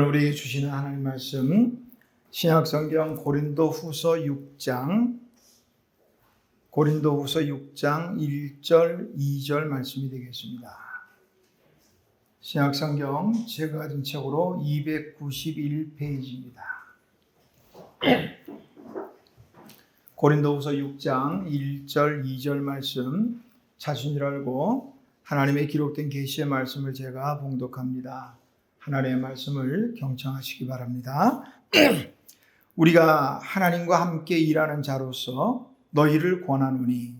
오늘 우리에게 주시는 하나님 말씀 신약성경 고린도후서 6장 1절 2절 말씀이 되겠습니다. 신약성경 제가 가진 책으로 291페이지입니다. 고린도후서 6장 1절 2절 말씀 자신 줄 알고 하나님의 기록된 계시의 말씀을 제가 봉독합니다. 하나님의 말씀을 경청하시기 바랍니다. 우리가 하나님과 함께 일하는 자로서 너희를 권하노니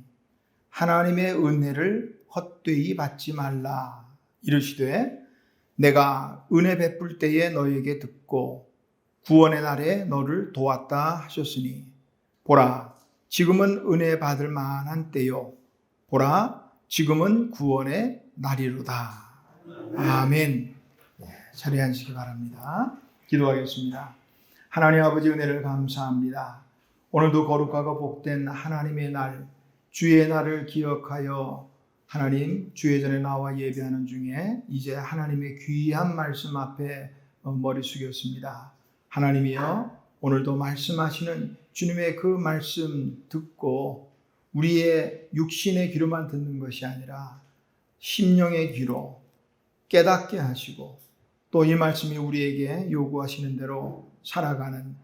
하나님의 은혜를 헛되이 받지 말라. 이르시되 내가 은혜 베풀 때에 너희에게 듣고 구원의 날에 너를 도왔다 하셨으니 보라 지금은 은혜 받을 만한 때요 보라 지금은 구원의 날이로다. 아멘. 자리에 앉으시기 바랍니다. 기도하겠습니다. 하나님 아버지 은혜를 감사합니다. 오늘도 거룩하고 복된 하나님의 날, 주의 날을 기억하여 하나님 주의 전에 나와 예배하는 중에 이제 하나님의 귀한 말씀 앞에 머리 숙였습니다. 하나님이여 오늘도 말씀하시는 주님의 그 말씀 듣고 우리의 육신의 귀로만 듣는 것이 아니라 심령의 귀로 깨닫게 하시고 또 이 말씀이 우리에게 요구하시는 대로 살아가는,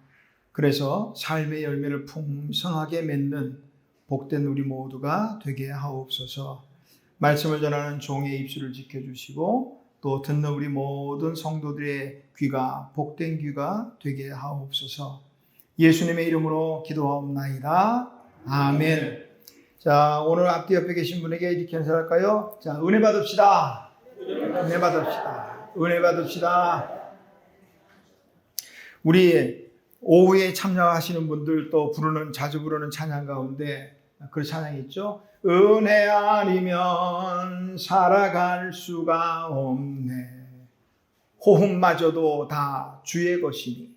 그래서 삶의 열매를 풍성하게 맺는 복된 우리 모두가 되게 하옵소서. 말씀을 전하는 종의 입술을 지켜주시고 또 듣는 우리 모든 성도들의 귀가 복된 귀가 되게 하옵소서. 예수님의 이름으로 기도하옵나이다. 아멘. 자, 오늘 앞뒤 옆에 계신 분에게 이렇게 인사할까요? 자, 은혜 받읍시다. 은혜 받읍시다. 은혜 받읍시다. 우리 오후에 참여하시는 분들 또 자주 부르는 찬양 가운데 그 찬양이 있죠. 은혜 아니면 살아갈 수가 없네. 호흡마저도 다 주의 것이니.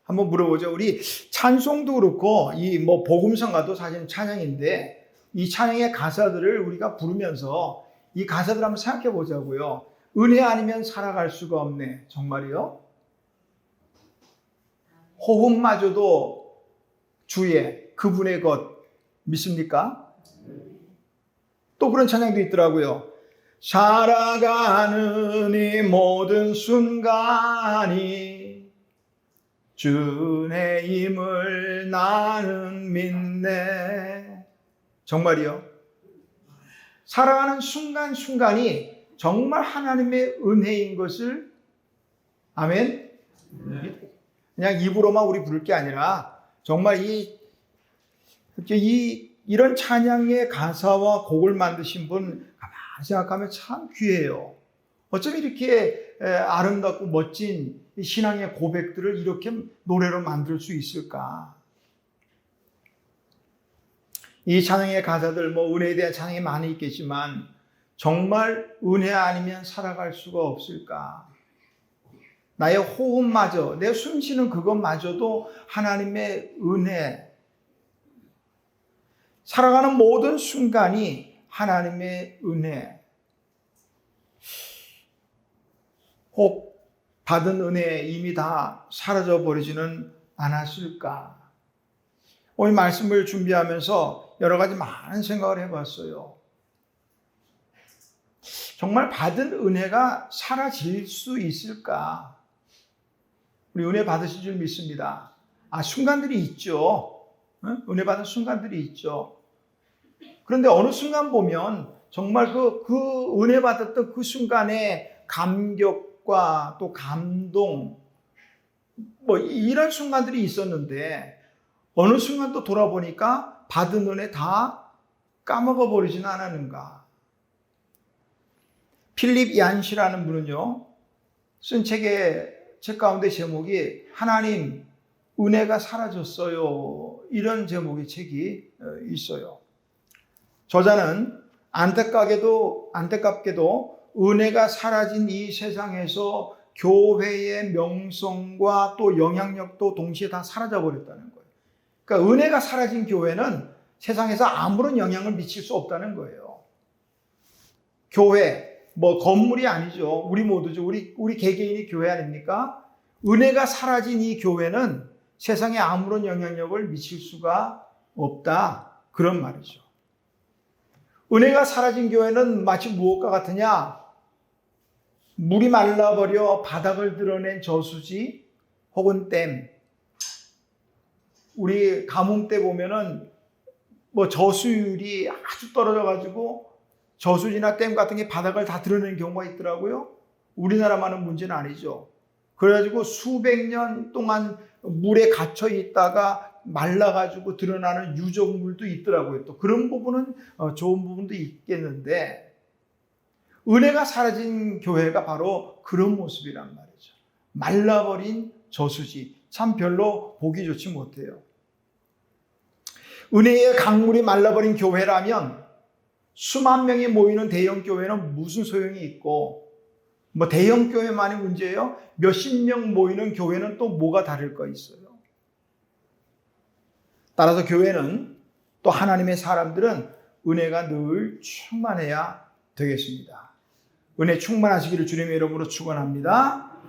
한번 물어보죠. 우리 찬송도 그렇고 이 복음성가도 사실 찬양인데 이 찬양의 가사들을 우리가 부르면서 이 가사들 한번 생각해 보자고요. 은혜 아니면 살아갈 수가 없네. 정말이요? 호흡마저도 주의 그분의 것 믿습니까? 또 그런 찬양도 있더라고요. 살아가는 이 모든 순간이 주의 힘을 나는 믿네. 정말이요? 살아가는 순간순간이 정말 하나님의 은혜인 것을 아멘? 그냥 입으로만 우리 부를 게 아니라 정말 이런 찬양의 가사와 곡을 만드신 분 가만히 생각하면 참 귀해요. 어쩜 이렇게 아름답고 멋진 신앙의 고백들을 이렇게 노래로 만들 수 있을까? 이 찬양의 가사들 은혜에 대한 찬양이 많이 있겠지만 정말 은혜 아니면 살아갈 수가 없을까? 나의 호흡마저, 내 숨쉬는 그것마저도 하나님의 은혜, 살아가는 모든 순간이 하나님의 은혜. 혹 받은 은혜 이미 다 사라져 버리지는 않았을까? 오늘 말씀을 준비하면서 여러 가지 많은 생각을 해봤어요. 정말 받은 은혜가 사라질 수 있을까? 우리 은혜 받으실 줄 믿습니다. 순간들이 있죠. 은혜 받은 순간들이 있죠. 그런데 어느 순간 보면 정말 그 은혜 받았던 그 순간의 감격과 또 감동, 이런 순간들이 있었는데 어느 순간 또 돌아보니까 받은 은혜 다 까먹어 버리진 않았는가. 필립 얀시라는 분은요, 쓴 책 가운데 제목이 하나님 은혜가 사라졌어요. 이런 제목의 책이 있어요. 저자는 안타깝게도 은혜가 사라진 이 세상에서 교회의 명성과 또 영향력도 동시에 다 사라져 버렸다는 거예요. 그러니까 은혜가 사라진 교회는 세상에서 아무런 영향을 미칠 수 없다는 거예요. 교회, 뭐 건물이 아니죠. 우리 모두죠. 우리 개개인이 교회 아닙니까? 은혜가 사라진 이 교회는 세상에 아무런 영향력을 미칠 수가 없다. 그런 말이죠. 은혜가 사라진 교회는 마치 무엇과 같으냐? 물이 말라버려 바닥을 드러낸 저수지 혹은 댐. 우리 가뭄 때 보면은 뭐 저수율이 아주 떨어져가지고 저수지나 댐 같은 게 바닥을 다 드러내는 경우가 있더라고요. 우리나라만은 문제는 아니죠. 그래가지고 수백 년 동안 물에 갇혀 있다가 말라가지고 드러나는 유적물도 있더라고요. 또 그런 부분은 좋은 부분도 있겠는데, 은혜가 사라진 교회가 바로 그런 모습이란 말이죠. 말라버린 저수지. 참 별로 보기 좋지 못해요. 은혜의 강물이 말라버린 교회라면 수만 명이 모이는 대형 교회는 무슨 소용이 있고, 뭐 대형 교회만이 문제예요? 몇십 명 모이는 교회는 또 뭐가 다를 거 있어요? 따라서 교회는, 또 하나님의 사람들은 은혜가 늘 충만해야 되겠습니다. 은혜 충만하시기를 주님의 이름으로 축원합니다.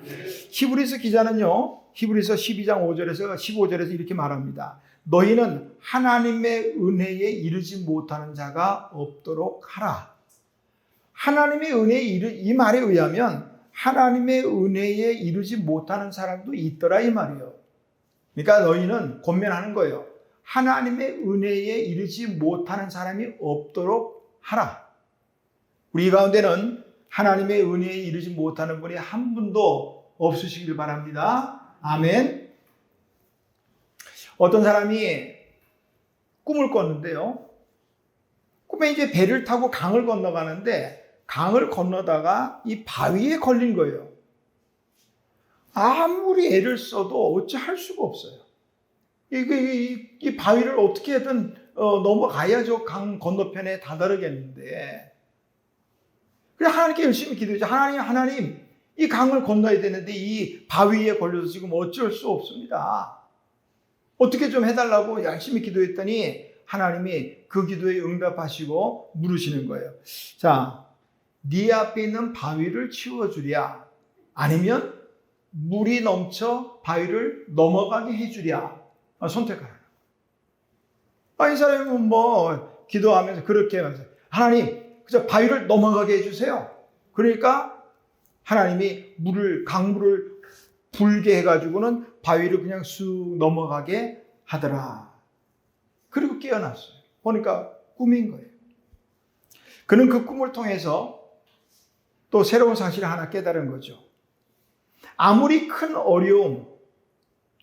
히브리서 기자는요, 히브리서 12장 5절에서 15절에서 이렇게 말합니다. 너희는 하나님의 은혜에 이르지 못하는 자가 없도록 하라. 하나님의 은혜에 이 말에 의하면 하나님의 은혜에 이르지 못하는 사람도 있더라 이 말이에요. 그러니까 너희는 권면하는 거예요. 하나님의 은혜에 이르지 못하는 사람이 없도록 하라. 우리 가운데는 하나님의 은혜에 이르지 못하는 분이 한 분도 없으시길 바랍니다. 아멘. 어떤 사람이 꿈을 꿨는데요. 꿈에 이제 배를 타고 강을 건너가는데 강을 건너다가 이 바위에 걸린 거예요. 아무리 애를 써도 어찌 할 수가 없어요. 이 바위를 어떻게든 넘어가야죠. 강 건너편에 다다르겠는데. 그래 하나님께 열심히 기도했죠. 하나님, 이 강을 건너야 되는데 이 바위에 걸려서 지금 어쩔 수 없습니다. 어떻게 좀 해달라고 열심히 기도했더니 하나님이 그 기도에 응답하시고 물으시는 거예요. 자, 네 앞에 있는 바위를 치워주랴, 아니면 물이 넘쳐 바위를 넘어가게 해주랴. 선택하라. 이 사람은 뭐 기도하면서 그렇게 하면서 하나님, 그저 바위를 넘어가게 해주세요. 그러니까 하나님이 강물을 불게 해가지고는 바위를 그냥 쑥 넘어가게 하더라. 그리고 깨어났어요. 보니까 꿈인 거예요. 그는 그 꿈을 통해서 또 새로운 사실을 하나 깨달은 거죠. 아무리 큰 어려움,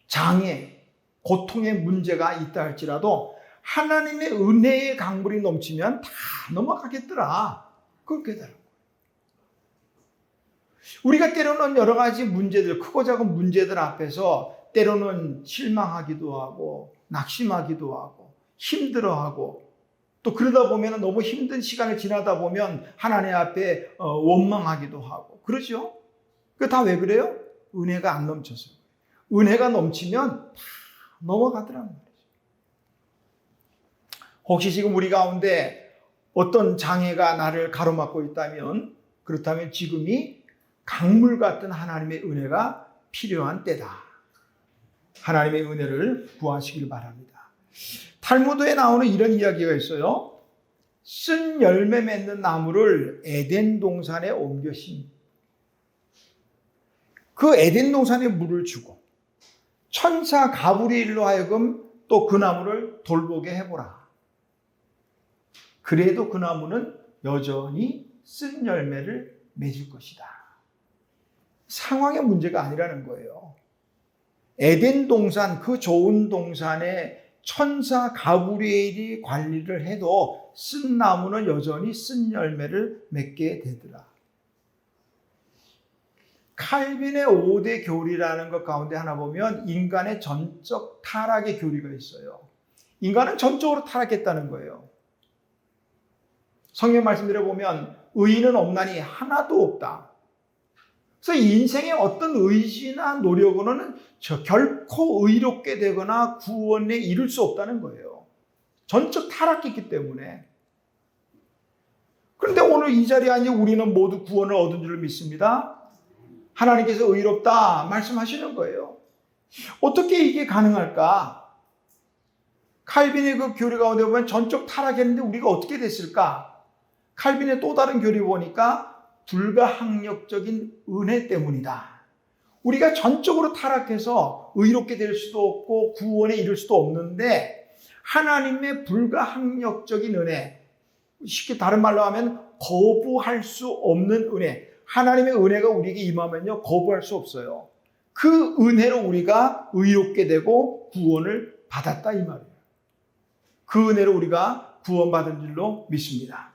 장애, 고통의 문제가 있다 할지라도 하나님의 은혜의 강물이 넘치면 다 넘어가겠더라. 그걸 깨달은 거예요. 우리가 때로는 여러 가지 문제들, 크고 작은 문제들 앞에서 때로는 실망하기도 하고 낙심하기도 하고 힘들어하고, 또 그러다 보면 너무 힘든 시간을 지나다 보면 하나님 앞에 원망하기도 하고 그러죠. 그 다 왜 그래요? 은혜가 안 넘쳐서. 은혜가 넘치면 다 넘어가더란 말이죠. 혹시 지금 우리 가운데 어떤 장애가 나를 가로막고 있다면, 그렇다면 지금이 강물 같은 하나님의 은혜가 필요한 때다. 하나님의 은혜를 구하시길 바랍니다. 탈무드에 나오는 이런 이야기가 있어요. 쓴 열매 맺는 나무를 에덴 동산에 옮겨 심고 그 에덴 동산에 물을 주고 천사 가브리엘로 하여금 또 그 나무를 돌보게 해보라. 그래도 그 나무는 여전히 쓴 열매를 맺을 것이다. 상황의 문제가 아니라는 거예요. 에덴 동산, 그 좋은 동산에 천사 가브리엘이 관리를 해도 쓴 나무는 여전히 쓴 열매를 맺게 되더라. 칼빈의 5대 교리라는 것 가운데 하나 보면 인간의 전적 타락의 교리가 있어요. 인간은 전적으로 타락했다는 거예요. 성경 말씀들에 보면 의인은 없나니 하나도 없다. 그래서 인생의 어떤 의지나 노력으로는 결코 의롭게 되거나 구원에 이를 수 없다는 거예요. 전적 타락했기 때문에. 그런데 오늘 이 자리에 앉아 우리는 모두 구원을 얻은 줄 믿습니다. 하나님께서 의롭다 말씀하시는 거예요. 어떻게 이게 가능할까? 칼빈의 그 교리 가운데 보면 전적 타락했는데 우리가 어떻게 됐을까? 칼빈의 또 다른 교리 보니까 불가항력적인 은혜 때문이다. 우리가 전적으로 타락해서 의롭게 될 수도 없고 구원에 이를 수도 없는데 하나님의 불가항력적인 은혜, 쉽게 다른 말로 하면 거부할 수 없는 은혜, 하나님의 은혜가 우리에게 임하면요 거부할 수 없어요. 그 은혜로 우리가 의롭게 되고 구원을 받았다 이 말이에요. 그 은혜로 우리가 구원받은 줄로 믿습니다.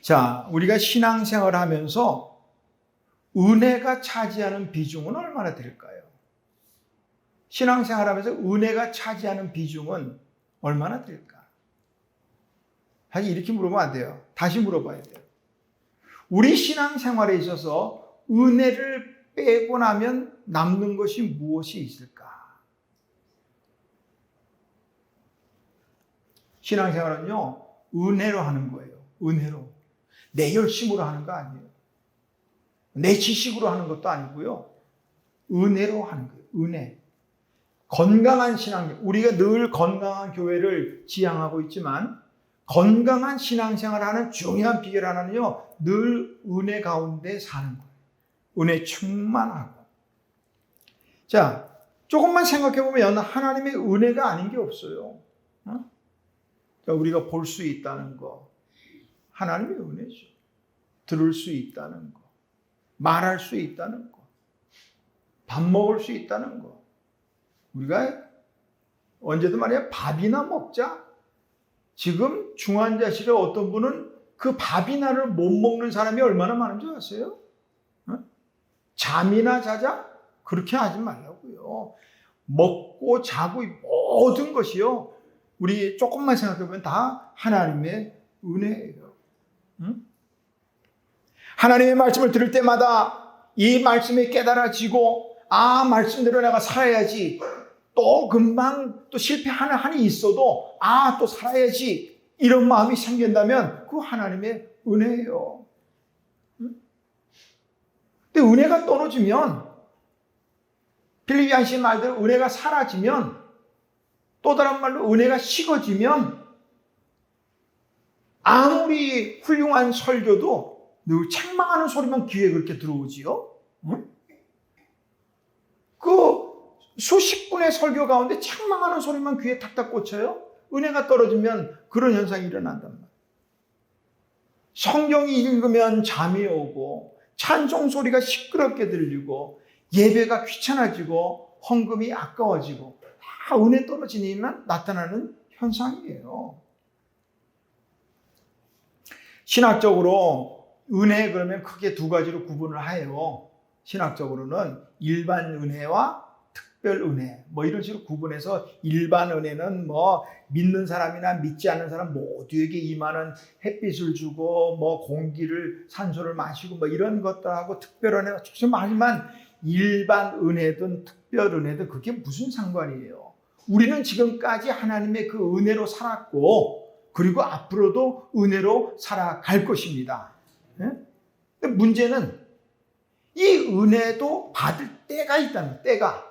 자, 우리가 신앙생활을 하면서 은혜가 차지하는 비중은 얼마나 될까요? 신앙생활하면서 은혜가 차지하는 비중은 얼마나 될까? 사실 이렇게 물어보면 안 돼요. 다시 물어봐야 돼요. 우리 신앙생활에 있어서 은혜를 빼고 나면 남는 것이 무엇이 있을까? 신앙생활은요, 은혜로 하는 거예요. 은혜로. 내 열심으로 하는 거 아니에요. 내 지식으로 하는 것도 아니고요. 은혜로 하는 거예요. 은혜. 건강한 신앙, 우리가 늘 건강한 교회를 지향하고 있지만 건강한 신앙생활을 하는 중요한 비결 하나는요, 늘 은혜 가운데 사는 거예요. 은혜 충만하고. 자, 조금만 생각해 보면 하나님의 은혜가 아닌 게 없어요. 우리가 볼 수 있다는 거, 하나님의 은혜죠. 들을 수 있다는 거, 말할 수 있다는 거, 밥 먹을 수 있다는 거. 우리가 언제도 말이야 밥이나 먹자. 지금 중환자실에 어떤 분은 그 밥이나를 못 먹는 사람이 얼마나 많은 줄 아세요? 잠이나 자자? 그렇게 하지 말라고요. 먹고 자고 모든 것이요. 우리 조금만 생각해보면 다 하나님의 은혜예요. 하나님의 말씀을 들을 때마다 이 말씀이 깨달아지고 말씀대로 내가 살아야지. 또 금방 또 실패하는 한이 있어도 또 살아야지. 이런 마음이 생긴다면 그 하나님의 은혜예요. 근데 은혜가 떨어지면 빌립보 씨 말대로 은혜가 사라지면 또 다른 말로 은혜가 식어지면 아무리 훌륭한 설교도 늘 책망하는 소리만 귀에 그렇게 들어오지요. 그 수십 분의 설교 가운데 책망하는 소리만 귀에 탁탁 꽂혀요. 은혜가 떨어지면 그런 현상이 일어난단 말이에요. 성경이 읽으면 잠이 오고 찬송 소리가 시끄럽게 들리고 예배가 귀찮아지고 헌금이 아까워지고 다 은혜 떨어지니만 나타나는 현상이에요. 신학적으로 은혜 그러면 크게 두 가지로 구분을 해요. 신학적으로는 일반 은혜와 특별 은혜 이런 식으로 구분해서 일반 은혜는 믿는 사람이나 믿지 않는 사람 모두에게 임하는 햇빛을 주고 공기를 산소를 마시고 이런 것들하고 특별 은혜가 하지만 일반 은혜든 특별 은혜든 그게 무슨 상관이에요. 우리는 지금까지 하나님의 그 은혜로 살았고 그리고 앞으로도 은혜로 살아갈 것입니다. 근데 문제는 이 은혜도 받을 때가 있다는 때가.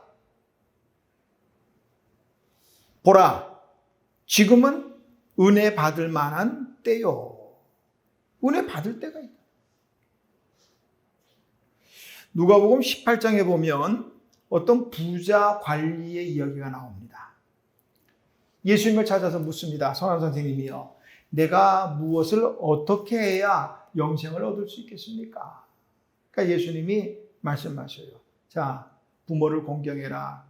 보라, 지금은 은혜 받을 만한 때요. 은혜 받을 때가 있다. 누가복음 18장에 보면 어떤 부자 관리의 이야기가 나옵니다. 예수님을 찾아서 묻습니다. 선한 선생님이요, 내가 무엇을 어떻게 해야 영생을 얻을 수 있겠습니까? 그러니까 예수님이 말씀하셔요. 자, 부모를 공경해라.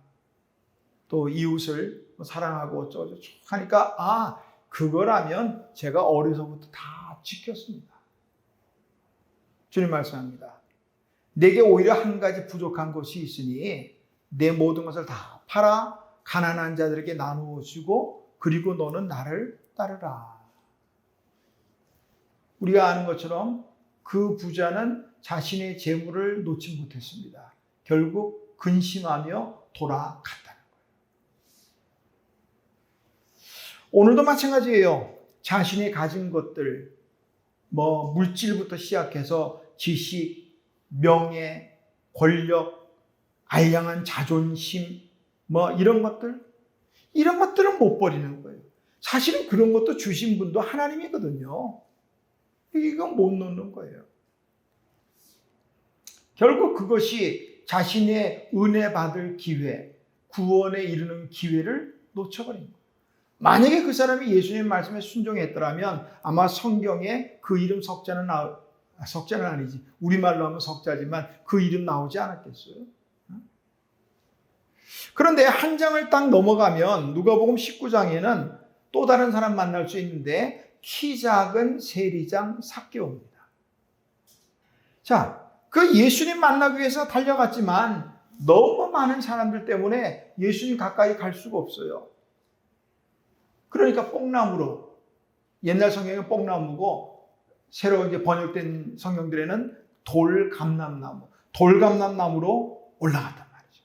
또 이웃을 사랑하고 어쩌고 하니까 그거라면 제가 어려서부터 다 지켰습니다. 주님 말씀합니다. 내게 오히려 한 가지 부족한 것이 있으니 내 모든 것을 다 팔아 가난한 자들에게 나누어 주고 그리고 너는 나를 따르라. 우리가 아는 것처럼 그 부자는 자신의 재물을 놓지 못했습니다. 결국 근심하며 돌아갔다는 거예요. 오늘도 마찬가지예요. 자신이 가진 것들, 뭐 물질부터 시작해서 지식, 명예, 권력, 알량한 자존심, 뭐 이런 것들은 못 버리는 거예요. 사실은 그런 것도 주신 분도 하나님이거든요. 이건 못 놓는 거예요. 결국 그것이 자신의 은혜 받을 기회, 구원에 이르는 기회를 놓쳐버린 거예요. 만약에 그 사람이 예수님 말씀에 순종했더라면 아마 성경에 그 이름 석자는 아니지. 우리말로 하면 석자지만 그 이름 나오지 않았겠어요? 그런데 한 장을 딱 넘어가면 누가복음 19장에는 또 다른 사람 만날 수 있는데 키 작은 세리장 삭개오입니다. 자, 그 예수님 만나기 위해서 달려갔지만 너무 많은 사람들 때문에 예수님 가까이 갈 수가 없어요. 그러니까 뽕나무로, 옛날 성경은 뽕나무고 새로 이제 번역된 성경들에는 돌감람나무로 올라갔단 말이죠.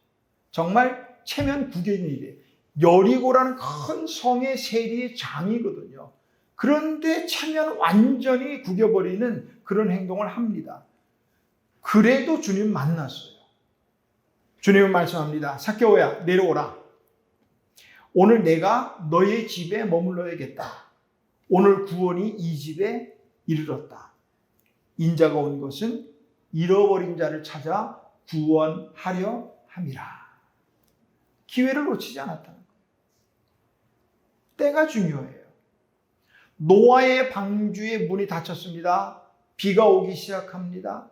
정말 체면 구경이 돼. 여리고라는 큰 성의 세리의 장이거든요. 그런데 체면 완전히 구겨버리는 그런 행동을 합니다. 그래도 주님 만났어요. 주님은 말씀합니다. 삭개오야, 내려오라. 오늘 내가 너의 집에 머물러야겠다. 오늘 구원이 이 집에 이르렀다. 인자가 온 것은 잃어버린 자를 찾아 구원하려 함이라. 기회를 놓치지 않았다는 거예요. 때가 중요해요. 노아의 방주의 문이 닫혔습니다. 비가 오기 시작합니다.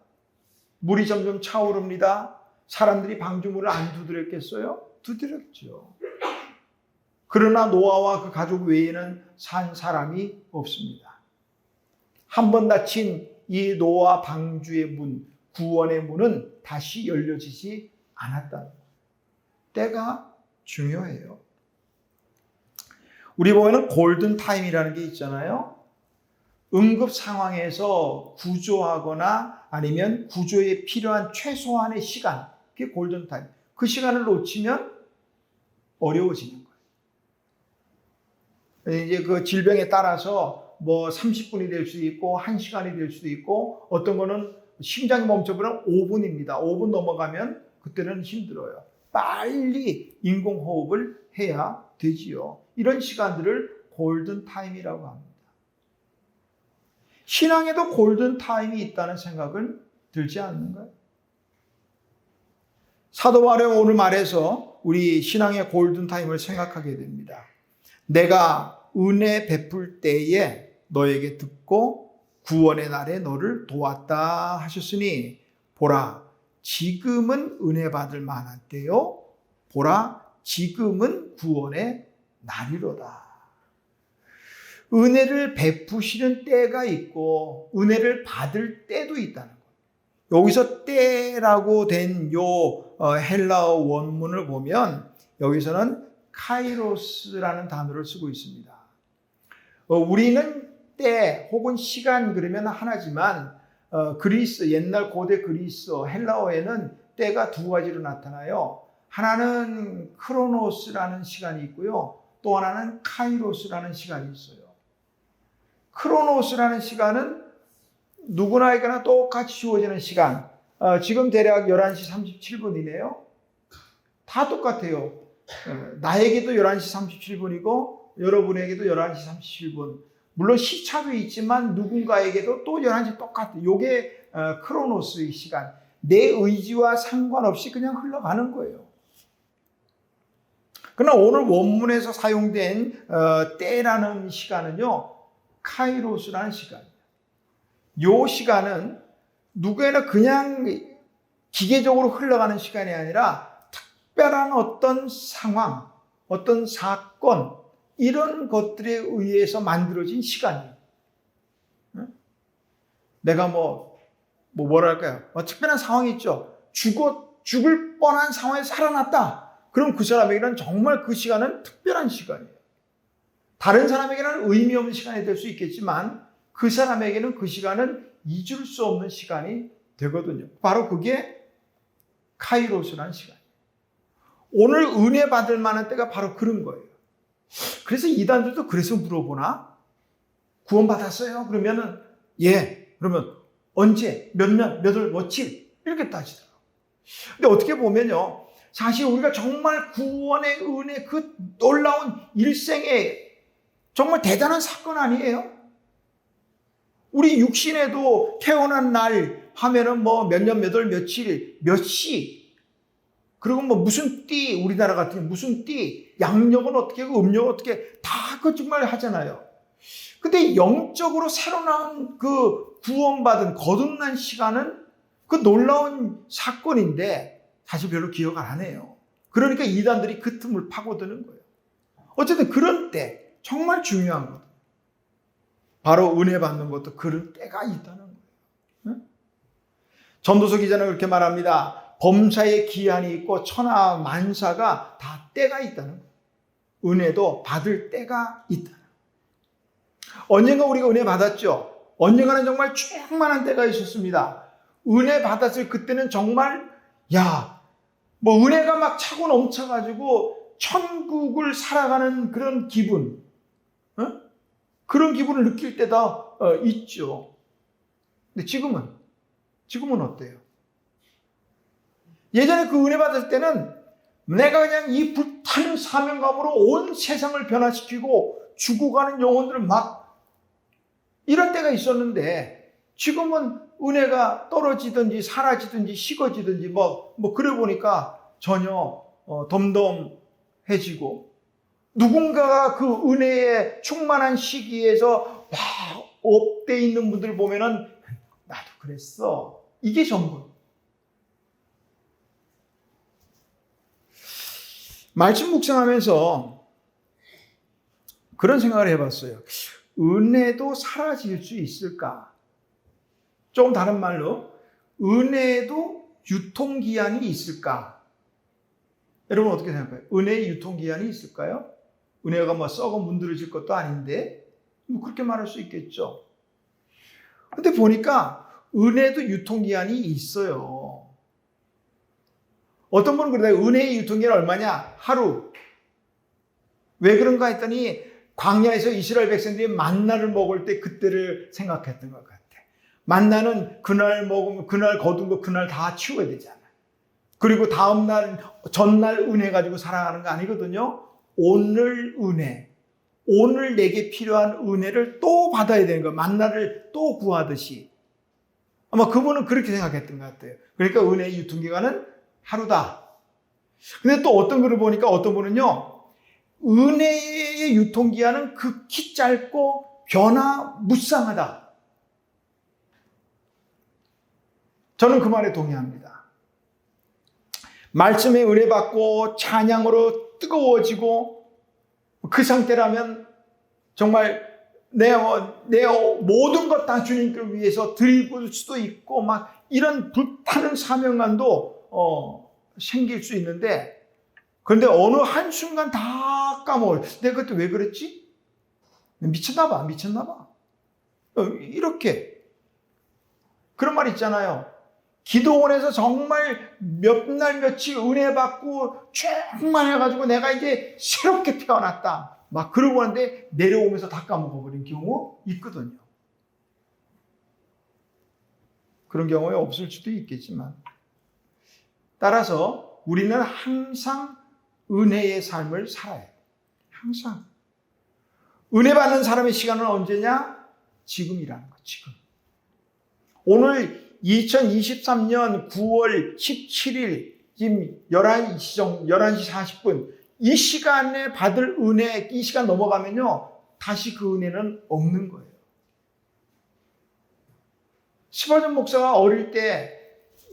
물이 점점 차오릅니다. 사람들이 방주문을 안 두드렸겠어요? 두드렸죠. 그러나 노아와 그 가족 외에는 산 사람이 없습니다. 한 번 닫힌 이 노아 방주의 문, 구원의 문은 다시 열려지지 않았다는 거예요. 때가 중요해요. 우리 보면은 골든타임이라는 게 있잖아요. 응급 상황에서 구조하거나 아니면 구조에 필요한 최소한의 시간, 그게 골든타임. 그 시간을 놓치면 어려워지는 거예요. 이제 그 질병에 따라서 뭐 30분이 될 수도 있고 1시간이 될 수도 있고 어떤 거는 심장이 멈춰버리면 5분입니다. 5분 넘어가면 그때는 힘들어요. 빨리 인공호흡을 해야 되지요. 이런 시간들을 골든타임이라고 합니다. 신앙에도 골든타임이 있다는 생각은 들지 않는가요? 사도 바울은 오늘 말에서 우리 신앙의 골든타임을 생각하게 됩니다. 내가 은혜 베풀 때에 너에게 듣고 구원의 날에 너를 도왔다 하셨으니 보라 지금은 은혜 받을 만한 때요. 보라 지금은 구원의 날이로다. 은혜를 베푸시는 때가 있고 은혜를 받을 때도 있다는 거예요. 여기서 때라고 된 요 헬라어 원문을 보면 여기서는 카이로스라는 단어를 쓰고 있습니다. 우리는 때 혹은 시간 그러면 하나지만 그리스, 옛날 고대 그리스 헬라어에는 때가 두 가지로 나타나요. 하나는 크로노스라는 시간이 있고요. 또 하나는 카이로스라는 시간이 있어요. 크로노스라는 시간은 누구나에게나 똑같이 주어지는 시간. 지금 대략 11시 37분이네요. 다 똑같아요. 나에게도 11시 37분이고 여러분에게도 11시 37분. 물론 시차도 있지만 누군가에게도 또 11시 똑같아요. 이게 크로노스의 시간. 내 의지와 상관없이 그냥 흘러가는 거예요. 그러나 오늘 원문에서 사용된 때라는 시간은요. 카이로스라는 시간이에요. 이 시간은 누구에나 그냥 기계적으로 흘러가는 시간이 아니라 특별한 어떤 상황, 어떤 사건, 이런 것들에 의해서 만들어진 시간이에요. 내가 뭐랄까요? 특별한 상황이 있죠. 죽을 뻔한 상황에 살아났다. 그럼 그 사람에게는 정말 그 시간은 특별한 시간이에요. 다른 사람에게는 의미 없는 시간이 될 수 있겠지만 그 사람에게는 그 시간은 잊을 수 없는 시간이 되거든요. 바로 그게 카이로스라는 시간이에요. 오늘 은혜 받을 만한 때가 바로 그런 거예요. 그래서 이단들도 그래서 물어보나? 구원 받았어요? 그러면은 그러면 언제, 몇 년, 몇 월, 며칠 이렇게 따지더라고요. 근데 어떻게 보면요, 사실 우리가 정말 구원의 은혜, 그 놀라운 일생의 정말 대단한 사건 아니에요? 우리 육신에도 태어난 날 하면은 뭐 몇 년, 몇 월, 며칠, 몇 시, 그리고 뭐 무슨 띠, 우리나라 같은 경우 무슨 띠, 양력은 어떻게 하고 음력은 어떻게, 다 그 정말 하잖아요. 근데 영적으로 새로 나온 그 구원받은 거듭난 시간은 그 놀라운 사건인데 사실 별로 기억 안 해요. 그러니까 이단들이 그 틈을 파고드는 거예요. 어쨌든 그런 때 정말 중요한 거예요. 바로 은혜 받는 것도 그럴 때가 있다는 거예요. 응? 전도서 기자는 그렇게 말합니다. 범사에 기한이 있고 천하 만사가 다 때가 있다는 거예요. 은혜도 받을 때가 있다. 언젠가 우리가 은혜 받았죠. 언젠가는 정말 충만한 때가 있었습니다. 은혜 받았을 그때는 정말 뭐 은혜가 막 차고 넘쳐가지고 천국을 살아가는 그런 기분, 그런 기분을 느낄 때가 있죠. 근데 지금은 어때요? 예전에 그 은혜 받을 때는 내가 그냥 이 불타는 사명감으로 온 세상을 변화시키고 죽어가는 영혼들을 막 이런 때가 있었는데 지금은 은혜가 떨어지든지 사라지든지 식어지든지 뭐 그래 보니까 전혀 덤덤해지고 누군가가 그 은혜에 충만한 시기에서 막 업돼 있는 분들 보면은 나도 그랬어. 이게 전부. 말씀 묵상하면서 그런 생각을 해봤어요. 은혜도 사라질 수 있을까? 조금 다른 말로 은혜도 유통기한이 있을까? 여러분 어떻게 생각해요? 은혜의 유통기한이 있을까요? 은혜가 뭐 썩어 문드러질 것도 아닌데 뭐 그렇게 말할 수 있겠죠. 근데 보니까 은혜도 유통기한이 있어요. 어떤 분은 그래요. 은혜의 유통기한 얼마냐? 하루. 왜 그런가 했더니 광야에서 이스라엘 백성들이 만나를 먹을 때 그때를 생각했던 것 같아. 만나는 그날 먹으면 그날 거둔 거 그날 다 치워야 되잖아. 그리고 다음날 전날 은혜 가지고 살아가는 거 아니거든요. 오늘 은혜, 오늘 내게 필요한 은혜를 또 받아야 되는 거. 만나를 또 구하듯이. 아마 그분은 그렇게 생각했던 것 같아요. 그러니까 은혜의 유통기간은 하루다. 근데 또 어떤 글을 보니까 어떤 분은요, 은혜의 유통기한은 극히 짧고 변화무쌍하다. 저는 그 말에 동의합니다. 말씀에 은혜 받고 찬양으로 뜨거워지고 그 상태라면 정말 내 모든 것 다 주님께 위해서 드릴 수도 있고 막 이런 불타는 사명감도 생길 수 있는데 그런데 어느 한순간 다 까먹어요. 내가 그때 왜 그랬지? 미쳤나 봐. 이렇게. 그런 말 있잖아요. 기도원에서 정말 몇 날 며칠 은혜 받고 충만해가지고 내가 이제 새롭게 태어났다. 막 그러고 하는데 내려오면서 다 까먹어버린 경우 있거든요. 그런 경우에 없을 수도 있겠지만. 따라서 우리는 항상 은혜의 삶을 살아야 해요. 항상. 은혜 받는 사람의 시간은 언제냐? 지금이라는 거, 지금. 오늘 2023년 9월 17일, 지금 11시 40분, 이 시간에 받을 은혜, 이 시간 넘어가면요, 다시 그 은혜는 없는 거예요. 시바전 목사가 어릴 때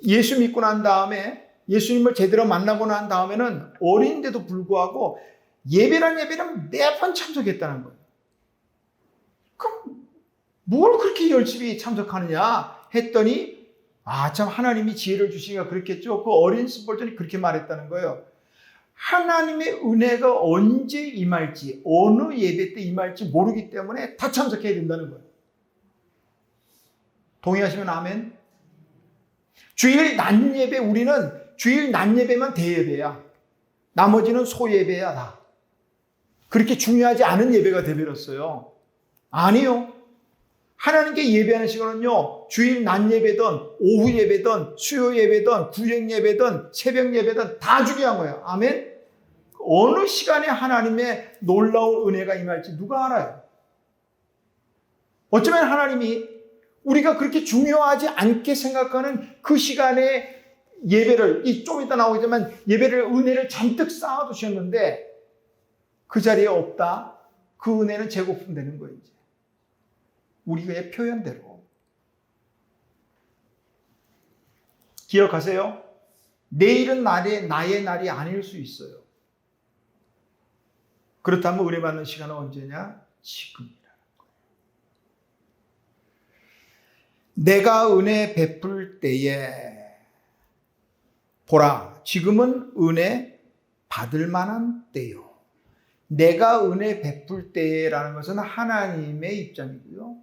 예수 믿고 난 다음에 예수님을 제대로 만나고 난 다음에는 어린데도 불구하고 예배는 매번 참석했다는 거예요. 그럼 뭘 그렇게 열심히 참석하느냐 했더니 참 하나님이 지혜를 주시니까 그렇겠죠. 그 어린 스벌전이 그렇게 말했다는 거예요. 하나님의 은혜가 언제 임할지 어느 예배 때 임할지 모르기 때문에 다 참석해야 된다는 거예요. 동의하시면 아멘. 주일 낮 예배 우리는 주일 낮 예배만 대예배야. 나머지는 소예배야 다. 그렇게 중요하지 않은 예배가 되버렸어요. 아니요. 하나님께 예배하는 시간은요, 주일 낮 예배든 오후 예배든 수요 예배든 구역 예배든 새벽 예배든 다 중요한 거예요. 아멘. 어느 시간에 하나님의 놀라운 은혜가 임할지 누가 알아요? 어쩌면 하나님이 우리가 그렇게 중요하지 않게 생각하는 그 시간에 예배를, 좀 이따 나오겠지만 예배를, 은혜를 잔뜩 쌓아두셨는데 그 자리에 없다. 그 은혜는 재고품되는 거예요. 이제 우리의 표현대로. 기억하세요. 내일은 나의 날이 아닐 수 있어요. 그렇다면 은혜 받는 시간은 언제냐? 지금이라는 거예요. 내가 은혜 베풀 때에 보라, 지금은 은혜 받을 만한 때요. 내가 은혜 베풀 때라는 것은 하나님의 입장이고요.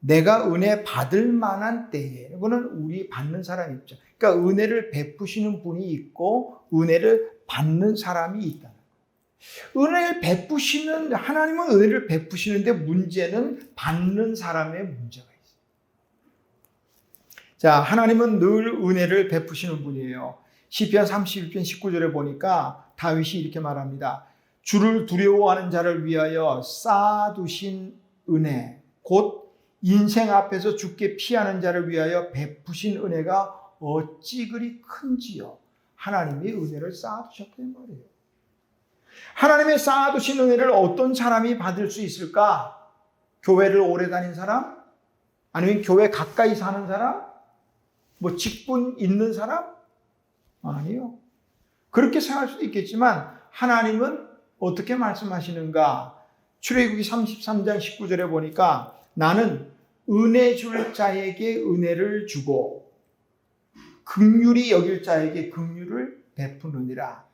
내가 은혜 받을 만한 때에, 이거는 우리 받는 사람 입장. 그러니까 은혜를 베푸시는 분이 있고 은혜를 받는 사람이 있다. 은혜를 베푸시는, 하나님은 은혜를 베푸시는데 문제는 받는 사람의 문제가 있어요. 자, 하나님은 늘 은혜를 베푸시는 분이에요. 시편 31편 19절에 보니까 다윗이 이렇게 말합니다. 주를 두려워하는 자를 위하여 쌓아두신 은혜, 곧 인생 앞에서 주께 피하는 자를 위하여 베푸신 은혜가 어찌 그리 큰지요. 하나님이 은혜를 쌓아두셨다는 말이에요. 하나님의 쌓아두신 은혜를 어떤 사람이 받을 수 있을까? 교회를 오래 다닌 사람? 아니면 교회 가까이 사는 사람? 뭐 직분 있는 사람? 아니요. 그렇게 생각할 수도 있겠지만 하나님은 어떻게 말씀하시는가? 출애굽기 33장 19절에 보니까 나는 은혜 줄 자에게 은혜를 주고 긍휼히 여길 자에게 긍휼을 베푸느니라.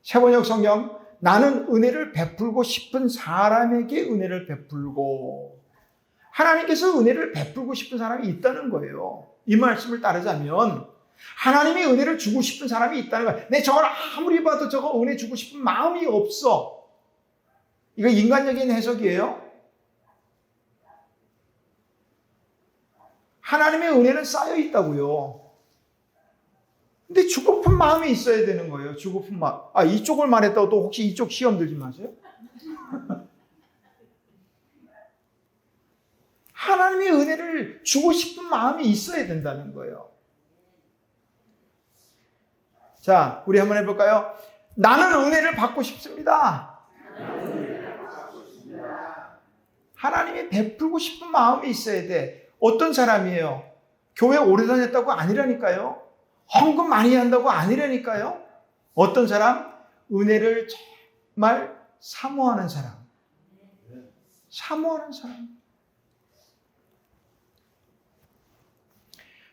세번역 성경, 나는 은혜를 베풀고 싶은 사람에게 은혜를 베풀고, 하나님께서 은혜를 베풀고 싶은 사람이 있다는 거예요. 이 말씀을 따르자면 하나님이 은혜를 주고 싶은 사람이 있다는 거예요. 내 저걸 아무리 봐도 저거 은혜 주고 싶은 마음이 없어. 이거 인간적인 해석이에요. 하나님의 은혜는 쌓여 있다고요. 근데 주고픈 마음이 있어야 되는 거예요. 주고픈 마음. 이쪽을 말했다고 또 혹시 이쪽 시험 들지 마세요. 하나님의 은혜를 주고 싶은 마음이 있어야 된다는 거예요. 자, 우리 한번 해볼까요? 나는 은혜를 받고 싶습니다. 하나님이 베풀고 싶은 마음이 있어야 돼. 어떤 사람이에요? 교회 오래 다녔다고 아니라니까요. 헌금 많이 한다고 아니라니까요. 어떤 사람? 은혜를 정말 사모하는 사람. 사모하는 사람.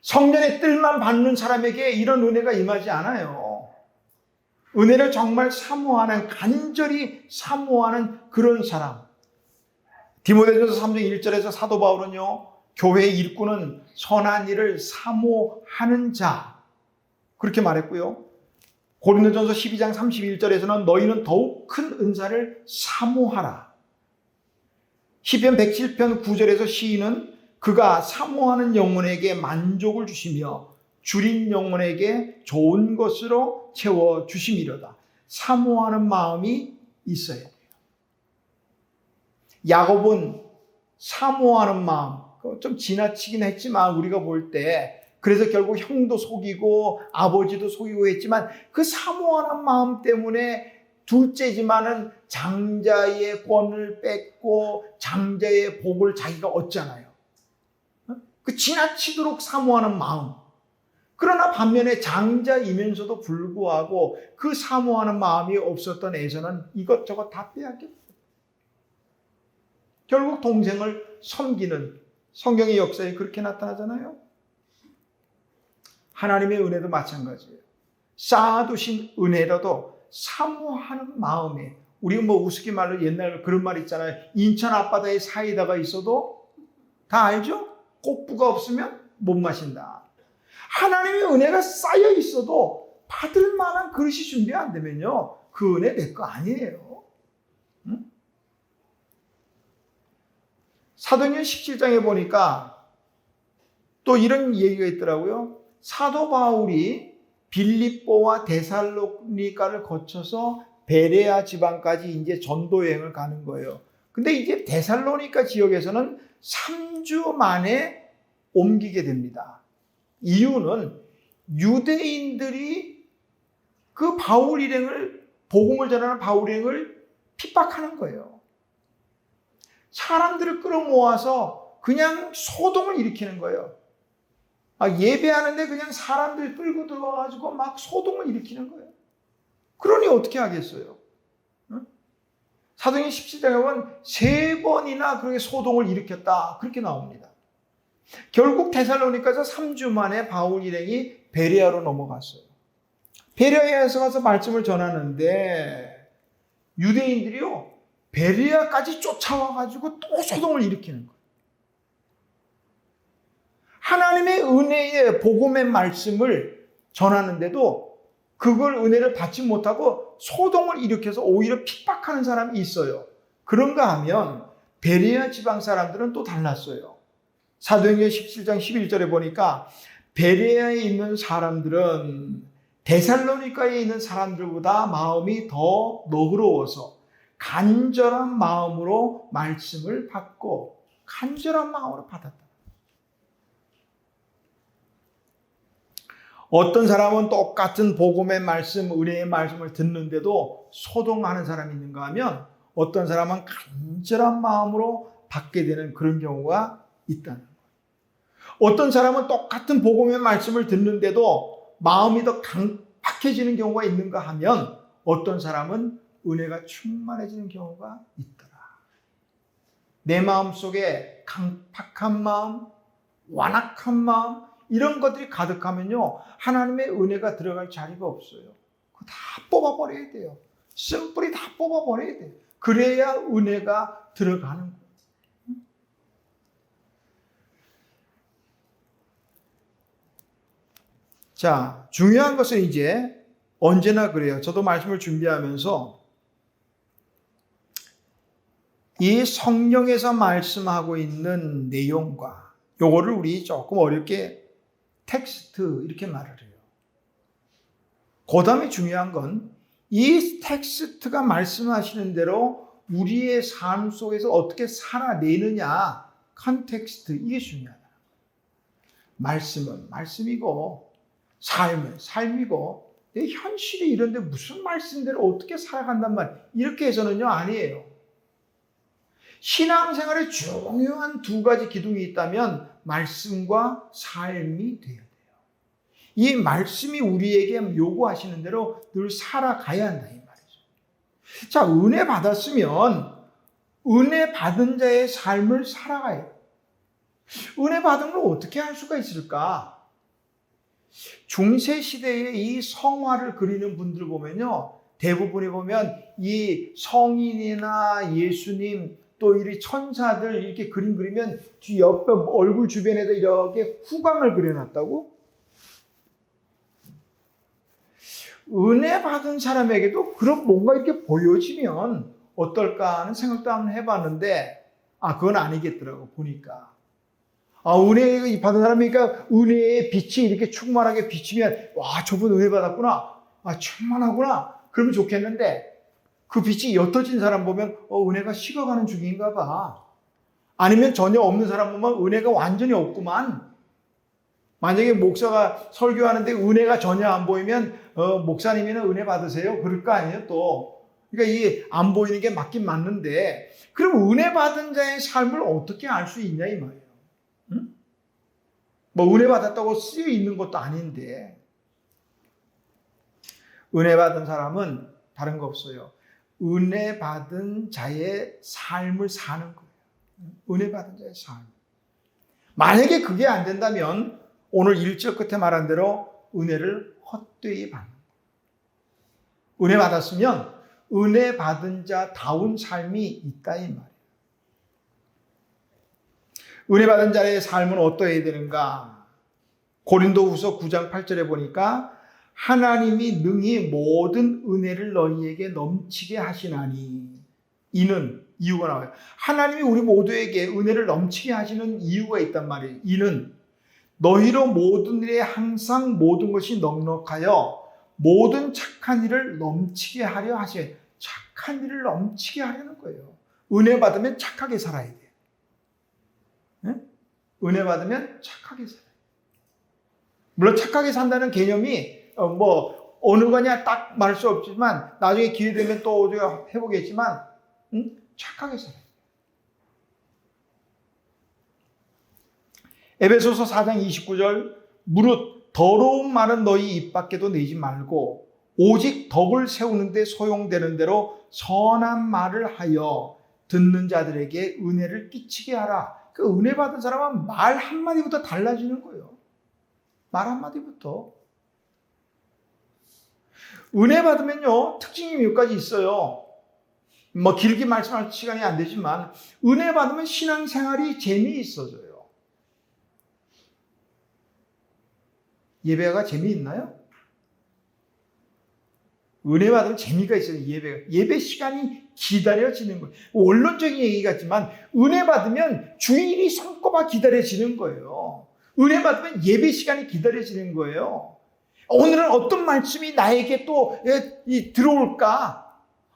성전의 뜰만 받는 사람에게 이런 은혜가 임하지 않아요. 은혜를 정말 사모하는, 간절히 사모하는 그런 사람. 디모데전서 3장 1절에서 사도 바울은요, 교회의 일꾼은 선한 일을 사모하는 자, 그렇게 말했고요. 고린도전서 12장 31절에서는 너희는 더욱 큰 은사를 사모하라. 시편 107편 9절에서 시인은 그가 사모하는 영혼에게 만족을 주시며 줄인 영혼에게 좋은 것으로 채워주심이로다. 사모하는 마음이 있어야 돼요. 야곱은 사모하는 마음, 좀 지나치긴 했지만 우리가 볼 때 그래서 결국 형도 속이고 아버지도 속이고 했지만 그 사모하는 마음 때문에 둘째지만은 장자의 권을 뺏고 장자의 복을 자기가 얻잖아요. 그 지나치도록 사모하는 마음. 그러나 반면에 장자이면서도 불구하고 그 사모하는 마음이 없었던 에서는 이것저것 다 빼앗겼어요. 결국 동생을 섬기는, 성경의 역사에 그렇게 나타나잖아요. 하나님의 은혜도 마찬가지예요. 쌓아두신 은혜라도 사모하는 마음에, 우리가 뭐 우스갯 말로 옛날 그런 말 있잖아요. 인천 앞바다에 사이다가 있어도 다 알죠? 꽃부가 없으면 못 마신다. 하나님의 은혜가 쌓여 있어도 받을 만한 그릇이 준비 안 되면요, 그 은혜 내 거 아니에요. 응? 사도행전 17장에 보니까 또 이런 얘기가 있더라고요. 사도 바울이 빌립보와 데살로니가를 거쳐서 베레아 지방까지 이제 전도 여행을 가는 거예요. 근데 이제 데살로니가 지역에서는 3주 만에 옮기게 됩니다. 이유는 유대인들이 그 바울 일행을, 복음을 전하는 바울 일행을 핍박하는 거예요. 사람들을 끌어모아서 그냥 소동을 일으키는 거예요. 예배하는데 그냥 사람들 끌고 들어와가지고 막 소동을 일으키는 거예요. 그러니 어떻게 하겠어요? 사도행전 17장에 보면 3번이나 그렇게 소동을 일으켰다, 그렇게 나옵니다. 결국 데살로니가에서 3주 만에 바울 일행이 베레아로 넘어갔어요. 베레아에서 가서 말씀을 전하는데 유대인들이요, 베레아까지 쫓아와가지고 또 소동을 일으키는 거예요. 하나님의 은혜의 복음의 말씀을 전하는데도 그걸 은혜를 받지 못하고 소동을 일으켜서 오히려 핍박하는 사람이 있어요. 그런가 하면 베레아 지방 사람들은 또 달랐어요. 사도행전 17장 11절에 보니까 베레아에 있는 사람들은 데살로니가에 있는 사람들보다 마음이 더 너그러워서 간절한 마음으로 말씀을 받고 간절한 마음으로 받았다. 어떤 사람은 똑같은 복음의 말씀, 은혜의 말씀을 듣는데도 소동하는 사람이 있는가 하면 어떤 사람은 간절한 마음으로 받게 되는 그런 경우가 있다는 거예요. 어떤 사람은 똑같은 복음의 말씀을 듣는데도 마음이 더 강팍해지는 경우가 있는가 하면 어떤 사람은 은혜가 충만해지는 경우가 있더라. 내 마음 속에 강팍한 마음, 완악한 마음, 이런 것들이 가득하면요, 하나님의 은혜가 들어갈 자리가 없어요. 그거 다 뽑아버려야 돼요. 쓴뿌리 다 뽑아버려야 돼요. 그래야 은혜가 들어가는 거예요. 자, 중요한 것은 이제 언제나 그래요. 저도 말씀을 준비하면서 이 성경에서 말씀하고 있는 내용과 요거를 우리 조금 어렵게 텍스트 이렇게 말을 해요. 그 다음에 중요한 건 이 텍스트가 말씀하시는 대로 우리의 삶 속에서 어떻게 살아내느냐, 컨텍스트, 이게 중요하다. 말씀은 말씀이고 삶은 삶이고 내 현실이 이런데 무슨 말씀대로 어떻게 살아간단 말이에요. 이렇게 해서는요, 아니에요. 신앙생활에 중요한 2가지 기둥이 있다면 말씀과 삶이 돼야 돼요. 이 말씀이 우리에게 요구하시는 대로 늘 살아가야 한다, 이 말이죠. 자, 은혜 받았으면 은혜 받은 자의 삶을 살아가요. 은혜 받은 걸 어떻게 할 수가 있을까? 중세 시대에 이 성화를 그리는 분들 보면요, 대부분이 보면 이 성인이나 예수님 또 이 천사들 이렇게 그림 그리면 뒤 옆에 얼굴 주변에다 이렇게 후광을 그려놨다고? 은혜 받은 사람에게도 그런 뭔가 이렇게 보여지면 어떨까 하는 생각도 한번 해봤는데, 그건 아니겠더라고, 보니까. 은혜 받은 사람이니까 은혜의 빛이 이렇게 충만하게 비치면, 와, 저분 은혜 받았구나. 충만하구나. 그러면 좋겠는데, 그 빛이 옅어진 사람 보면, 은혜가 식어가는 중인가 봐. 아니면 전혀 없는 사람 보면 은혜가 완전히 없구만. 만약에 목사가 설교하는데 은혜가 전혀 안 보이면, 목사님이나 은혜 받으세요. 그럴 거 아니에요, 또. 그러니까 이게 안 보이는 게 맞긴 맞는데, 그럼 은혜 받은 자의 삶을 어떻게 알 수 있냐, 이 말이에요. 응? 은혜 받았다고 쓰여 있는 것도 아닌데, 은혜 받은 사람은 다른 거 없어요. 은혜 받은 자의 삶을 사는 거예요. 은혜 받은 자의 삶. 만약에 그게 안 된다면 오늘 1절 끝에 말한 대로 은혜를 헛되이 받는 거예요. 은혜 받았으면 은혜 받은 자다운 삶이 있다, 이 말이에요. 은혜 받은 자의 삶은 어떠해야 되는가? 고린도후서 9장 8절에 보니까 하나님이 능히 모든 은혜를 너희에게 넘치게 하시나니, 이는 이유가 나와요. 하나님이 우리 모두에게 은혜를 넘치게 하시는 이유가 있단 말이에요. 이는 너희로 모든 일에 항상 모든 것이 넉넉하여 모든 착한 일을 넘치게 하려 하셔요. 착한 일을 넘치게 하려는 거예요. 은혜 받으면 착하게 살아야 돼요. 네? 은혜 받으면 착하게 살아요. 물론 착하게 산다는 개념이 어느 거냐 딱 말할 수 없지만 나중에 기회 되면 또 우리가 해보겠지만 착하게 살아요. 에베소서 4장 29절 무릇 더러운 말은 너희 입 밖에도 내지 말고 오직 덕을 세우는 데 소용되는 대로 선한 말을 하여 듣는 자들에게 은혜를 끼치게 하라. 그 은혜 받은 사람은 말 한마디부터 달라지는 거예요. 말 한마디부터. 은혜 받으면요 특징이 몇 가지 있어요. 길게 말씀할 시간이 안 되지만 은혜 받으면 신앙생활이 재미있어져요. 예배가 재미있나요? 은혜 받으면 재미가 있어요. 예배 시간이 기다려지는 거예요. 원론적인 얘기 같지만 은혜 받으면 주일이 손꼽아 기다려지는 거예요. 은혜 받으면 예배 시간이 기다려지는 거예요. 오늘은 어떤 말씀이 나에게 또 들어올까?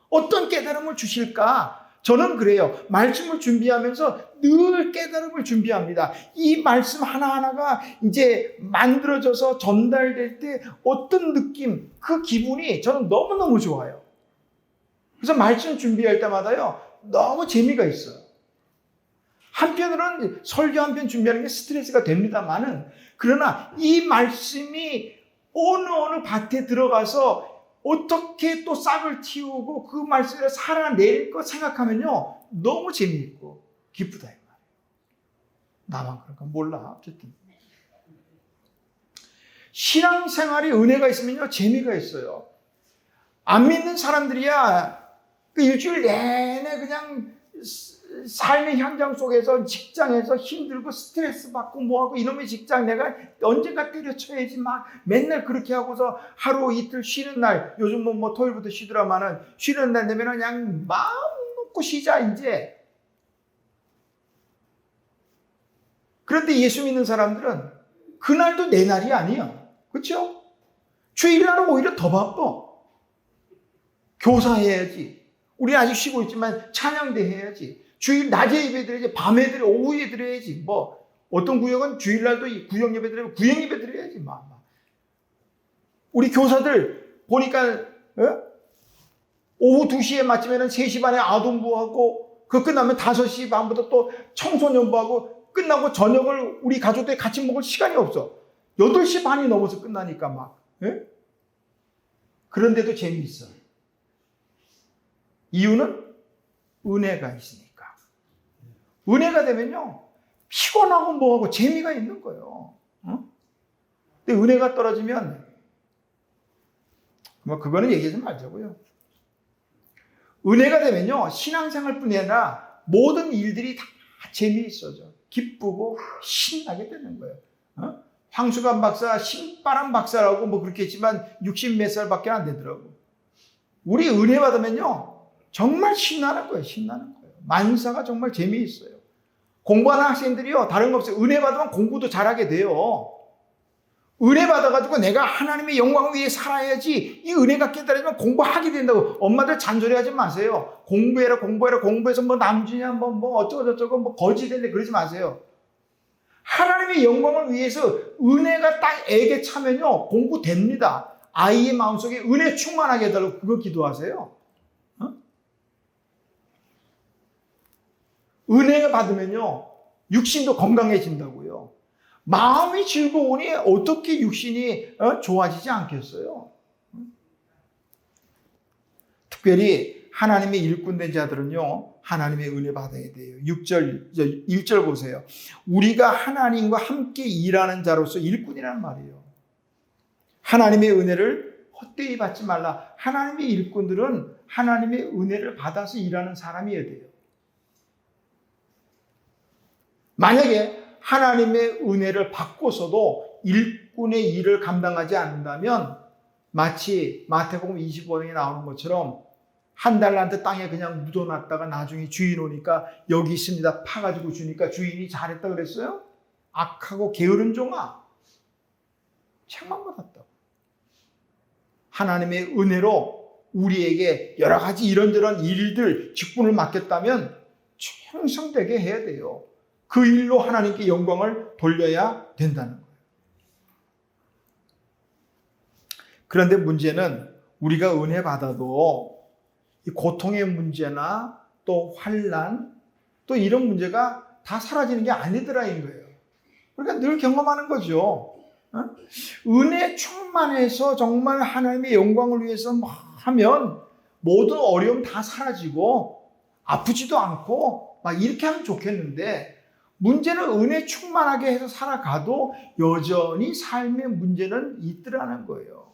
어떤 깨달음을 주실까? 저는 그래요. 말씀을 준비하면서 늘 깨달음을 준비합니다. 이 말씀 하나하나가 이제 만들어져서 전달될 때 어떤 느낌, 그 기분이 저는 너무너무 좋아요. 그래서 말씀 준비할 때마다요, 너무 재미가 있어요. 한편으로는 설교 한 편 준비하는 게 스트레스가 됩니다만은, 그러나 이 말씀이 어느 밭에 들어가서 어떻게 또 싹을 틔우고 그 말씀을 살아낼 거 생각하면요 너무 재미있고 기쁘다 이 말이에요. 나만 그런가 몰라. 어쨌든 신앙생활에 은혜가 있으면요 재미가 있어요. 안 믿는 사람들이야 그 일주일 내내 그냥 삶의 현장 속에서 직장에서 힘들고 스트레스 받고 뭐하고 이놈의 직장 내가 언젠가 때려쳐야지 막 맨날 그렇게 하고서 하루 이틀 쉬는 날 요즘 토요일부터 쉬더라마는 쉬는 날 되면 그냥 마음 놓고 쉬자 이제. 그런데 예수 믿는 사람들은 그날도 내 날이 아니야. 그렇죠? 주일날은 오히려 더 바빠. 교사해야지. 우리 아직 쉬고 있지만 찬양대 해야지. 주일 낮에 예배 드려야지, 밤에 드려, 오후에 드려야지. 어떤 구역은 주일날도 구역 예배 드려야지, 구역 예배 드려야지. 우리 교사들 보니까, 오후 2시에 마치면 3시 반에 아동부하고, 그 끝나면 5시 반부터 또 청소년부하고, 끝나고 저녁을 우리 가족들이 같이 먹을 시간이 없어. 8시 반이 넘어서 끝나니까 그런데도 재미있어. 이유는 은혜가 있으니까. 은혜가 되면요 피곤하고 뭐하고 재미가 있는 거예요. 근데 은혜가 떨어지면 그거는 얘기하지 말자고요. 은혜가 되면요 신앙생활뿐이 아니라 모든 일들이 다 재미있어져. 기쁘고 신나게 되는 거예요. 황수관 박사 신바람 박사라고 그렇게 했지만 60몇 살밖에 안 되더라고. 우리 은혜 받으면요 정말 신나는 거예요. 신나는 거예요. 만사가 정말 재미있어요. 공부하는 학생들이요 다른 거 없어요. 은혜 받으면 공부도 잘하게 돼요. 은혜 받아가지고 내가 하나님의 영광을 위해 살아야지. 이 은혜가 깨달으면 공부하게 된다고. 엄마들 잔소리하지 마세요. 공부해라 공부해서 남주냐 어쩌고저쩌고 거지 된대 그러지 마세요. 하나님의 영광을 위해서 은혜가 딱 애게 차면요 공부됩니다. 아이의 마음속에 은혜 충만하게 해달라고 그거 기도하세요. 은혜 받으면요 육신도 건강해진다고요. 마음이 즐거우니 어떻게 육신이 좋아지지 않겠어요? 특별히 하나님의 일꾼된 자들은요 하나님의 은혜 받아야 돼요. 1절 보세요. 우리가 하나님과 함께 일하는 자로서 일꾼이라는 말이에요. 하나님의 은혜를 헛되이 받지 말라. 하나님의 일꾼들은 하나님의 은혜를 받아서 일하는 사람이어야 돼요. 만약에 하나님의 은혜를 받고서도 일꾼의 일을 감당하지 않는다면 마치 마태복음 25장에 나오는 것처럼 한 달란트 땅에 그냥 묻어놨다가 나중에 주인 오니까 여기 있습니다 파가지고 주니까 주인이 잘했다 그랬어요? 악하고 게으른 종아, 책만 받았다고. 하나님의 은혜로 우리에게 여러 가지 이런저런 일들, 직분을 맡겼다면 충성되게 해야 돼요. 그 일로 하나님께 영광을 돌려야 된다는 거예요. 그런데 문제는 우리가 은혜 받아도 이 고통의 문제나 또 환난, 또 이런 문제가 다 사라지는 게 아니더라인 거예요. 그러니까 늘 경험하는 거죠. 은혜 충만해서 정말 하나님의 영광을 위해서 하면 모든 어려움 다 사라지고 아프지도 않고 막 이렇게 하면 좋겠는데, 문제는 은혜 충만하게 해서 살아가도 여전히 삶의 문제는 있더라는 거예요.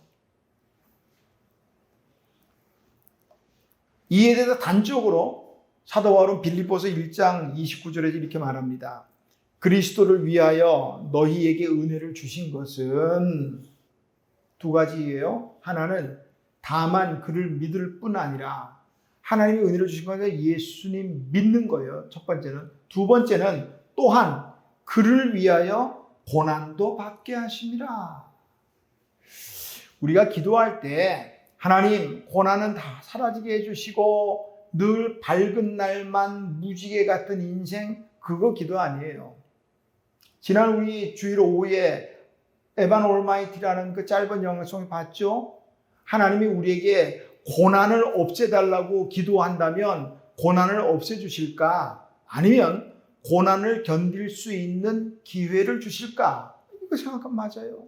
이에 대해서 단적으로 사도 바울은 빌립보서 1장 29절에서 이렇게 말합니다. 그리스도를 위하여 너희에게 은혜를 주신 것은 두 가지예요. 하나는 다만 그를 믿을 뿐 아니라, 하나님이 은혜를 주신 것은 예수님 믿는 거예요. 첫 번째는. 두 번째는 또한 그를 위하여 고난도 받게 하심이라. 우리가 기도할 때 하나님 고난은 다 사라지게 해주시고 늘 밝은 날만 무지개 같은 인생, 그거 기도 아니에요. 지난 우리 주일 오후에 에반 올마이티라는 그 짧은 영상을 봤죠? 하나님이 우리에게 고난을 없애달라고 기도한다면 고난을 없애주실까? 아니면 고난을 견딜 수 있는 기회를 주실까? 이거 생각하면 맞아요.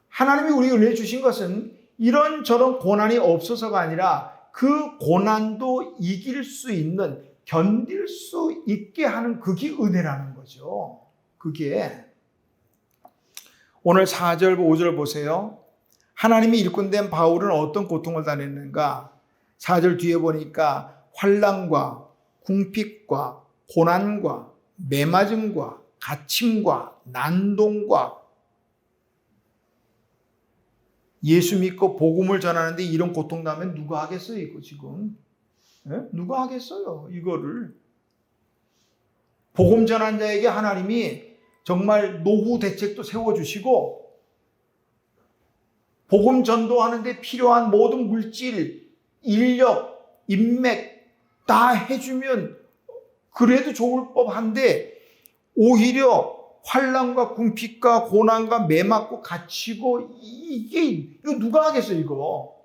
하나님이 우리에게 은혜 주신 것은 이런저런 고난이 없어서가 아니라 그 고난도 이길 수 있는, 견딜 수 있게 하는, 그게 은혜라는 거죠. 그게. 오늘 4절 5절 보세요. 하나님이 일꾼된 바울은 어떤 고통을 당했는가? 4절 뒤에 보니까 환난과 궁핍과 고난과 매맞음과 갇힘과 난동과, 예수 믿고 복음을 전하는데 이런 고통 나면 누가 하겠어요, 이거 지금? 네? 누가 하겠어요, 이거를? 복음 전한 자에게 하나님이 정말 노후 대책도 세워주시고, 복음 전도하는데 필요한 모든 물질, 인력, 인맥 다 해주면 그래도 좋을 법한데, 오히려 환난과 궁핍과 고난과 매맞고 갇히고, 이거 누가 하겠어요, 이거?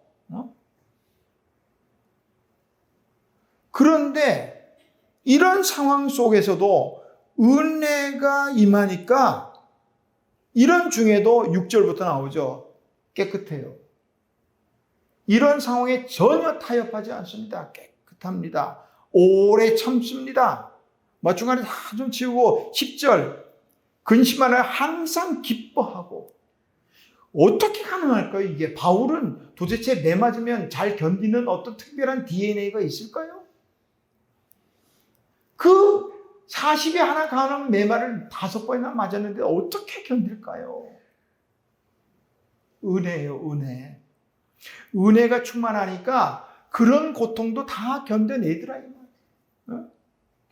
그런데 이런 상황 속에서도 은혜가 임하니까 이런 중에도 6절부터 나오죠. 깨끗해요. 이런 상황에 전혀 타협하지 않습니다. 깨끗합니다. 오래 참습니다. 중간에 다 좀 치우고 10절 근심하나 항상 기뻐하고. 어떻게 가능할까요? 이게 바울은 도대체 매 맞으면 잘 견디는 어떤 특별한 DNA가 있을까요? 그 40에 하나 가는 매말을 5번이나 맞았는데 어떻게 견딜까요? 은혜예요, 은혜. 은혜가 충만하니까 그런 고통도 다 견뎌내더라, 이 말이에요.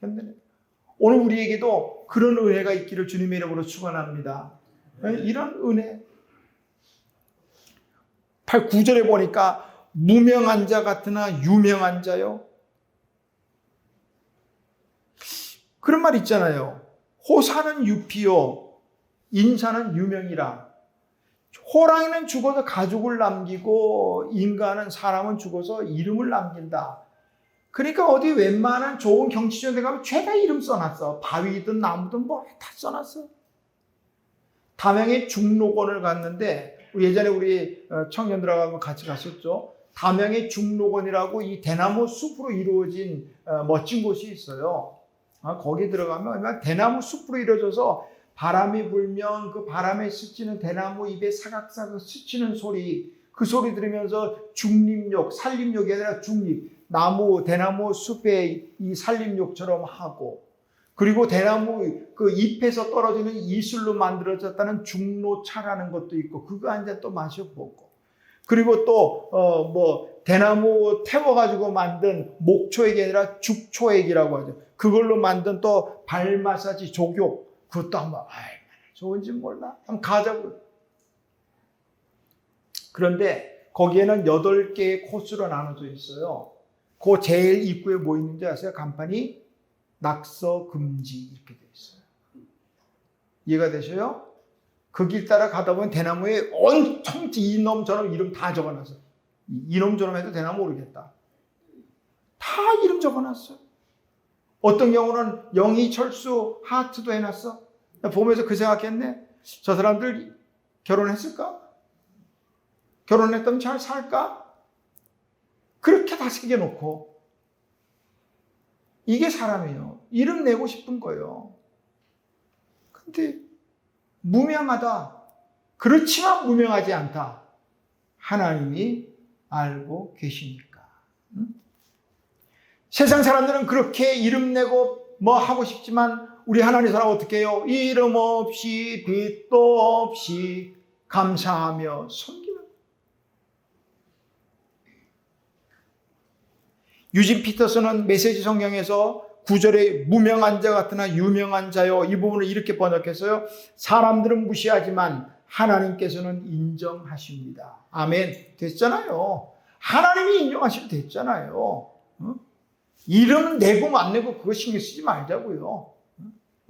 견뎌내. 오늘 우리에게도 그런 은혜가 있기를 주님의 이름으로 축원합니다. 이런 은혜. 8, 9절에 보니까 무명한 자 같으나 유명한 자요. 그런 말 있잖아요. 호사는 유피요, 인사는 유명이라. 호랑이는 죽어서 가죽을 남기고 인간은, 사람은 죽어서 이름을 남긴다. 그러니까 어디 웬만한 좋은 경치전 데 가면 죄다 이름 써놨어. 바위든 나무든 뭐 다 써놨어. 담양의 중록원을 갔는데, 예전에 우리 청년들하고 같이 갔었죠. 담양의 중록원이라고 이 대나무 숲으로 이루어진 멋진 곳이 있어요. 거기 들어가면 대나무 숲으로 이루어져서 바람이 불면 그 바람에 스치는 대나무 잎에 사각사각 스치는 소리, 그 소리 들으면서 중림욕, 산림욕이 아니라 중립, 대나무 숲의 이 산림욕처럼 하고, 그리고 대나무 그 잎에서 떨어지는 이슬로 만들어졌다는 중로차라는 것도 있고, 그거 한 잔 또 마셔보고, 그리고 또 대나무 태워가지고 만든 목초액이 아니라 죽초액이라고 하죠. 그걸로 만든 또 발 마사지 족욕, 그것도 한번 얼마나 좋은지 몰라. 한번 가자고. 그런데 거기에는 8개의 코스로 나눠져 있어요. 그 제일 입구에 뭐 있는지 아세요? 간판이 낙서 금지 이렇게 돼 있어요. 이해가 되셔요? 그 길 따라 가다 보면 대나무에 엄청 이놈 저놈 이름 다 적어놨어. 이놈 저놈 해도 되나 모르겠다. 다 이름 적어놨어. 어떤 경우는 영희철수 하트도 해놨어. 보면서 그 생각했네. 저 사람들 결혼했을까? 결혼했다면 잘 살까? 그렇게 다 새겨놓고. 이게 사람이에요. 이름 내고 싶은 거예요. 근데 무명하다. 그렇지만 무명하지 않다. 하나님이 알고 계시니까. 세상 사람들은 그렇게 이름 내고 뭐 하고 싶지만 우리 하나님 사람 어떻게 해요? 이름 없이 빛도 없이 감사하며 섬기는. 유진 피터슨은 메시지 성경에서 9절에 무명한 자 같으나 유명한 자요. 이 부분을 이렇게 번역했어요. 사람들은 무시하지만 하나님께서는 인정하십니다. 아멘. 됐잖아요. 하나님이 인정하시면 됐잖아요. 이름 내고 안 내고 그거 신경 쓰지 말자고요.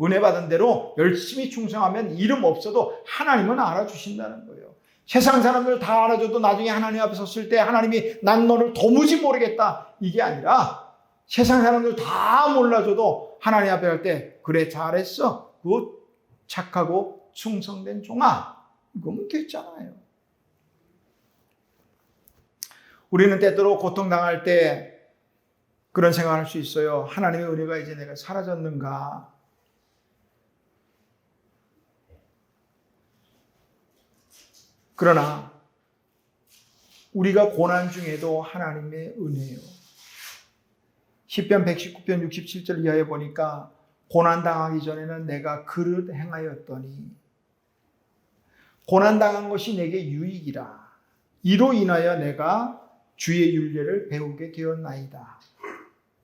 은혜 받은 대로 열심히 충성하면 이름 없어도 하나님은 알아주신다는 거예요. 세상 사람들 다 알아줘도 나중에 하나님 앞에 섰을 때 하나님이 난 너를 도무지 모르겠다. 이게 아니라 세상 사람들 다 몰라줘도 하나님 앞에 갈 때 그래 잘했어. 굿 착하고 충성된 종아. 이거면 됐잖아요. 우리는 때때로 고통당할 때 그런 생각을 할 수 있어요. 하나님의 은혜가 이제 내가 사라졌는가. 그러나 우리가 고난 중에도 하나님의 은혜예요. 시편 119편 67절 이하에 보니까 고난당하기 전에는 내가 그릇 행하였더니 고난당한 것이 내게 유익이라. 이로 인하여 내가 주의 율례를 배우게 되었나이다.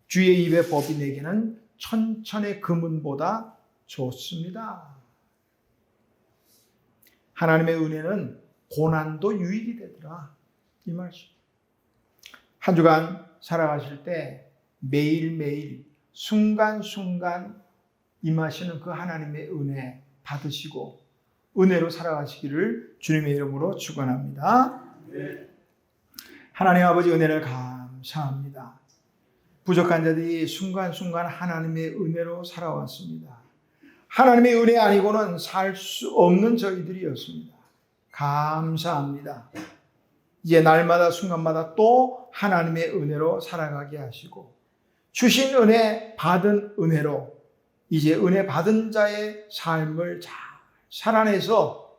주의 입의 법이 내게는 천천의 금은보다 좋습니다. 하나님의 은혜는 고난도 유익이 되더라. 이 말씀. 한 주간 살아가실 때 매일매일 순간순간 임하시는 그 하나님의 은혜 받으시고 은혜로 살아가시기를 주님의 이름으로 축원합니다. 하나님 아버지 은혜를 감사합니다. 부족한 자들이 순간순간 하나님의 은혜로 살아왔습니다. 하나님의 은혜 아니고는 살 수 없는 저희들이었습니다. 감사합니다. 이제 날마다 순간마다 또 하나님의 은혜로 살아가게 하시고 주신 은혜 받은 은혜로 이제 은혜 받은 자의 삶을 잘 살아내서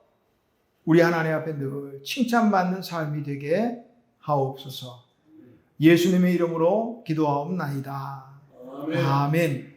우리 하나님 앞에 늘 칭찬받는 삶이 되게 하옵소서. 예수님의 이름으로 기도하옵나이다. 아멘.